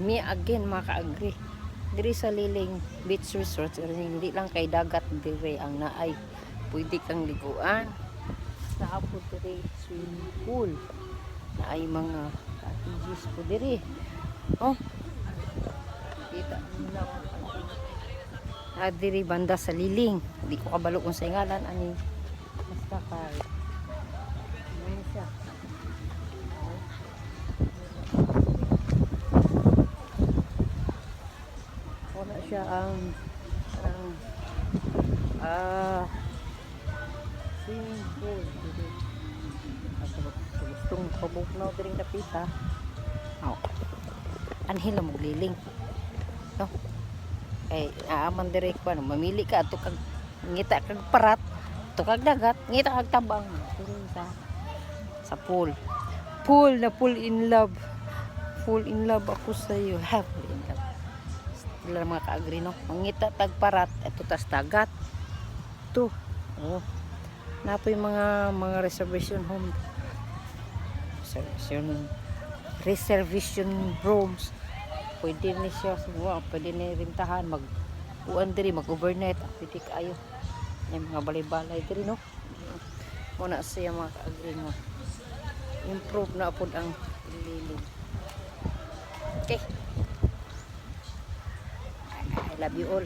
Me again mga ka-agri. Diri sa Liling Beach Resort, hindi lang kay dagat diri ang naay. Pwede kang liguan. Sa apo diri swimming pool. Naay mga cottages po diri. Oh. Kita nila diri banda sa Liling. Hindi ko kabalo kung sa ngalan ani. Basta kay ano siya. Wala siya ang swimming pool dito. At gustong pabuknaw diri kapita. Oh. Anhil mo liling. No. Eh aaman diri ko mamili ka ato kag ngita kag parat, ato kag dagat, ngita kag tabang diri sa pool. Pool in love. Full in love ako sa iyo. Ha, full in love. Sila mga ka-agri, no? Mangita tagparat, ito tas dagat. Ito. Oh. Napo yung mga reservation home. Reservation rooms. Pwede ni siya semua, pwede ni rintahan mag-uan diri, mag-overnight. Pwede kayo. Yung mga balay-balay diri, no? Muna siya mga ka-agri, no? Improve na po ang Liling. Okay. I love you all.